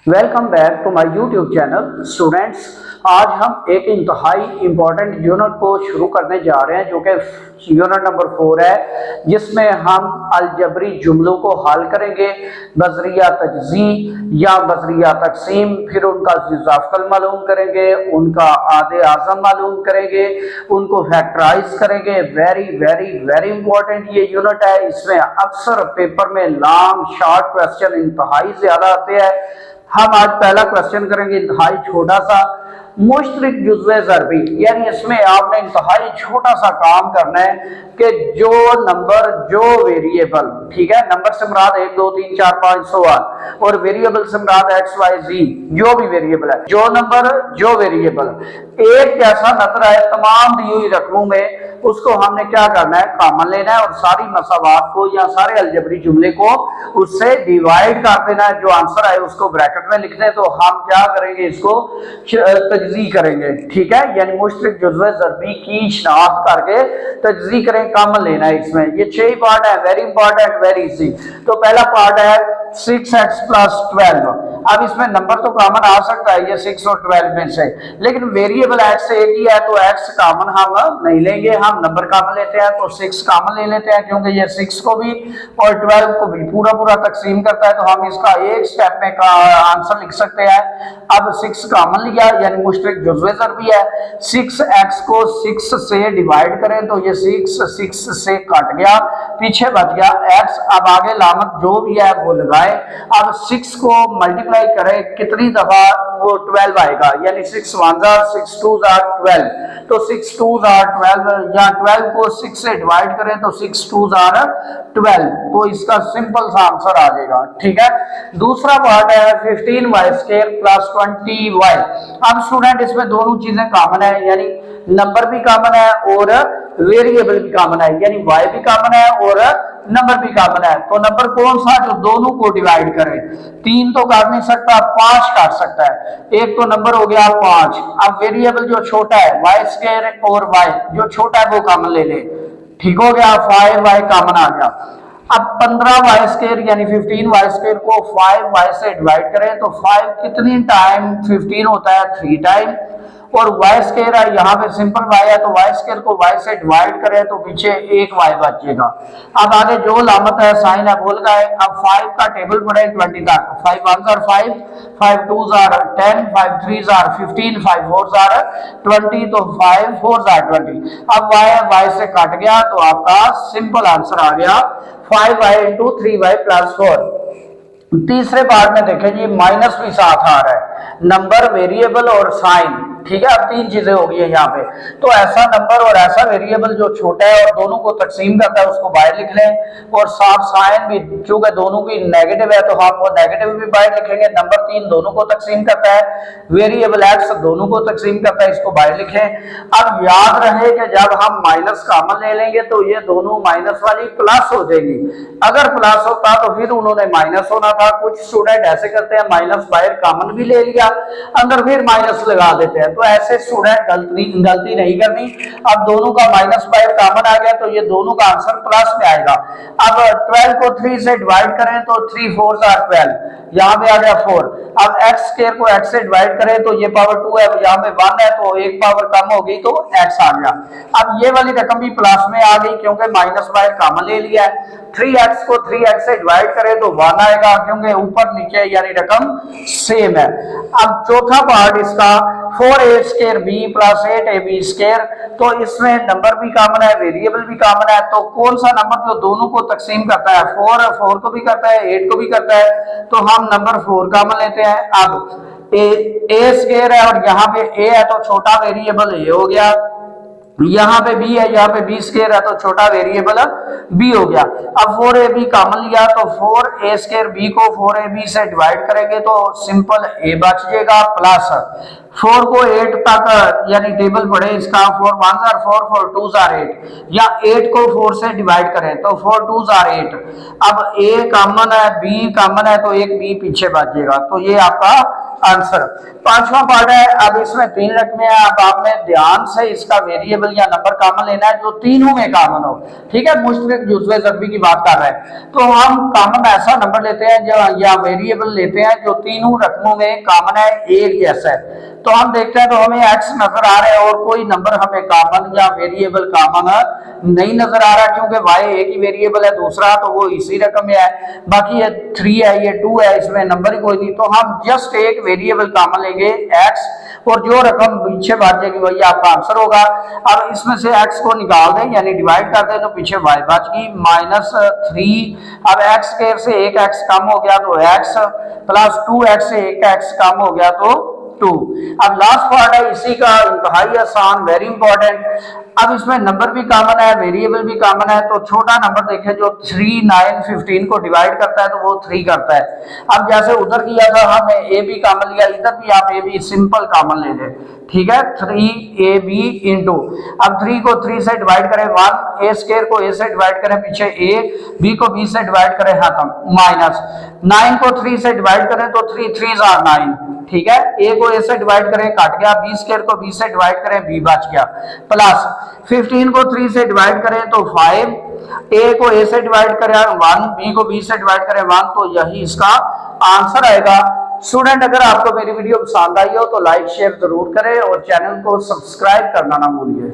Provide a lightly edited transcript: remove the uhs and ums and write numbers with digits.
Welcome back to my YouTube channel students. आज हम एक इंतहाई इम्पोर्टेंट यूनिट को शुरू करने जा रहे हैं जो कि यूनिट नंबर 4 है, जिसमें हम अलजबरी जुमलों को हल करेंगे, बजरिया तजज़ी या बजरिया तकसीम, फिर उनका इजाफल मालूम करेंगे, उनका आदे आज़म मालूम करेंगे, उनको फैक्टराइज करेंगे। वेरी वेरी वेरी इंपॉर्टेंट ये यूनिट है। इसमें अक्सर पेपर में लॉन्ग शॉर्ट क्वेश्चन इंतहाई ज्यादा आते हैं। हम आज पहला क्वेश्चन करेंगे इंतहाई छोटा सा, मुश्तरिक जुज़्वे ज़रबी, यानी इसमें आपने इंतहाई छोटा सा काम करना है कि जो नंबर जो वेरिएबल, ठीक है, नंबर से मुराद 1 2 3 4 5 सो और वेरिएबल से मुराद एक्स वाई जी, जो भी वेरिएबल है, जो नंबर जो वेरिएबल एक जैसा नजर आए तमाम दी हुई रकमों में, उसको हमने क्या करना है, कॉमन लेना है और सारी मसावात को या सारे अलजबरी जुमले को उससे डिवाइड कर देना है। जो आंसर आए उसको ब्रैकेट में लिख दें। तो हम क्या करेंगे, इसको तजज़ी करेंगे, ठीक है, यानी मुश्तरिक जुज़्वे ज़रबी की शनाख्त करके तजज़ी करें, कॉमन लेना है। इसमें ये 6 पार्ट है, वेरी इंपॉर्टेंट, वेरी इजी। तो पहला पार्ट है 6x + 12। अब इसमें नंबर तो कॉमन आ सकता है ये 6 और 12 में से, लेकिन वेरिएबल x एक ही है तो x कॉमन हम नहीं लेंगे, हम नंबर कॉमन लेते हैं। तो 6 कॉमन ले लेते हैं क्योंकि ये 6 को भी और 12 को भी पूरा पूरा तकसीम करता है, तो हम इसका एक स्टेप में का आंसर लिख सकते हैं। अब 6 कॉमन लिया, यानी मुश्तरिक जुज़्वे ज़रबी है। 6x को 6 से डिवाइड करें तो ये 6 से कट गया, पीछे बच गया x। अब आगे लामत जो भी है वो लगाए। अब 6 को मल्टीप्लाई करें कितनी दफा, वो 12 आएगा, यानी 6 1 6 2 12। तो 6 2 12, या 12 को 6 से डिवाइड करें तो 6 2 12। तो इसका सिंपल सा आंसर आ जाएगा, ठीक है। दूसरा पार्ट है 15y² + 20y। अब स्टूडेंट इसमें दोनों चीजें कॉमन है, यानी नंबर भी कॉमन है और वेरिएबल भी कॉमन है, यानी y भी कॉमन है और नंबर भी कॉमन है। तो नंबर कौन सा जो दोनों को डिवाइड करे? 3 तो कर नहीं सकता, 5 कर सकता है। एक तो नंबर हो गया 5। अब वेरिएबल जो छोटा है y² और y, जो छोटा है वो कॉमन ले ले, ठीक हो गया, 5y कॉमन आ गया। अब 15y² यानी 15y² को 5y से डिवाइड करें तो 5 कितनी टाइम 15 होता है, 3 टाइम। और y² है, यहाँ पे सिंपल y है तो y² को y से डिवाइड करें तो पीछे एक y बचेगा। अब आगे जो लामत है साइन है बोल गए। अब 5 का टेबल पढ़े 20 तक। 5 1 5, 5 2 10, 5 3 15, 5 4 20, तो 5 4 20। अब y से कट गया तो आपका सिंपल आंसर आ गया 5y × 3y + 4। तीसरे पार्ट में देखें जी, माइनस भी साथ आ रहा है, नंबर, वेरिएबल और साइन, ठीक है। अब 3 चीजें हो गई है यहाँ पे। तो ऐसा नंबर और ऐसा वेरिएबल जो छोटा है और दोनों को तकसीम करता है उसको बाहर लिख लें, और साथ साइन भी, चूंकि दोनों की नेगेटिव है तो हम वो नेगेटिव भी बाहर लिखेंगे। नंबर 3 दोनों को तकसीम करता है, वेरिएबल एक्स दोनों को तकसीम करता है, इसको बाहर लिखें। अब याद रहे कि जब हम माइनस कॉमन ले लेंगे तो ये दोनों माइनस वाली प्लस हो जाएगी। अगर प्लस होता तो फिर उन्होंने माइनस होना था। कुछ स्टूडेंट ऐसे करते हैं, माइनस बाहर कॉमन भी ले लिया, अंदर फिर माइनस लगा देते हैं। तो ऐसे स्टूडेंट गलती नहीं करनी। अब दोनों का माइनस बाहर कॉमन आ गया तो ये दोनों का आंसर प्लस में आएगा। अब 12 को 3 से डिवाइड करें तो 3 4 12, यहाँ पे आ गया 4। अब x² को x से डिवाइड करें तो ये पावर 2 है, यहाँ पे 1 है तो एक पावर कम हो गई तो x आ गया। अब ये वाली रकम भी प्लस में आ गई क्योंकि माइनस बाहर कॉमन ले लिया है। 3x को 3x से डिवाइड करें तो 1 आएगा क्योंकि ऊपर नीचे यानी रकम सेम है। अब चौथा पार्ट इसका 4a² + 8ab²। तो इसमें नंबर भी कॉमन है, वेरिएबल भी कॉमन है। तो कौन सा नंबर जो दोनों को तकसीम करता है? 4 को भी करता है, 8 को भी करता है, तो हम नंबर 4 कॉमन लेते हैं। अब a² है और यहाँ पे a है तो छोटा वेरिएबल a हो गया, यहाँ पे b है, यहाँ पे b² है तो छोटा वेरिएबल b हो गया। अब 4ab कॉमन लिया तो 4a² को 4ab से डिवाइड करेंगे तो सिंपल a बच जाएगा, प्लस 4 को 8 तक यानी टेबल पढ़े इसका, 4 1 4, 4 2 8, या 8 को 4 से डिवाइड करें तो 4 2 8। अब a कॉमन है, b कॉमन है तो एक b पीछे बच जाएगा। तो ये आपका आंसर। पांचवा पार्ट है, अब इसमें 3 रकमें हैं। अब आपने ध्यान से इसका वेरिएबल या नंबर कॉमन लेना है जो तीनों में कॉमन हो। ठीक है, मुश्तरक जुज़वे ज़रबी की बात कर रहे हैं, तो हम कॉमन ऐसा नंबर लेते हैं जो या वेरिएबल लेते हैं जो तीनों रकमों में कॉमन है, एक जैसा है। तो हम देखते हैं तो हमें x नजर आ रहा है और कोई नंबर हमें कॉमन या वेरिएबल कॉमन नहीं नजर आ रहा, क्योंकि y एक ही वेरिएबल है, दूसरा तो वो इसी रकम में है, बाकी ये 3 है, ये 2 है, इसमें नंबर ही कोई नहीं। तो हम जस्ट एक वेरिएबल कॉमन लेंगे x, और जो रकम पीछे बच जाएगी वही आपका आंसर होगा। अब इसमें से x को निकाल दें यानी डिवाइड कर दें तो पीछे y बच गई -3। अब x के से एक x कम हो गया तो x, प्लस 2x से एक x कम हो गया तो 2। अब लास्ट पार्ट है इसी का इंतहाई आसान, वेरी इंपॉर्टेंट। अब इसमें नंबर भी कॉमन है, वेरिएबल भी कॉमन है। तो छोटा नंबर देखें जो 3, 9, 15 को डिवाइड करता है तो वो 3 करता है। अब जैसे उधर किया था हमने ए बी कॉमन लिया, इधर भी आप ए बी सिंपल कॉमन ले लें। ठीक है, 3ab इंटू, अब 3 को 3 से डिवाइड करें 1, ए स्क्वायर को ए से डिवाइड करें पीछे a, b को b से डिवाइड करें खत्म, माइनस 9 को 3 से डिवाइड करें तो 3 3 9। ठीक है, a को a से डिवाइड करें कट गया, b स्क्वायर को b से डिवाइड करें b बच गया, प्लस 15 को 3 से डिवाइड करें तो 5, a को a से डिवाइड करें 1, b को b से डिवाइड करें 1, तो यही इसका आंसर आएगा। स्टूडेंट, अगर आपको मेरी वीडियो पसंद आई हो तो लाइक शेयर जरूर करें और चैनल को सब्सक्राइब करना ना भूलिए।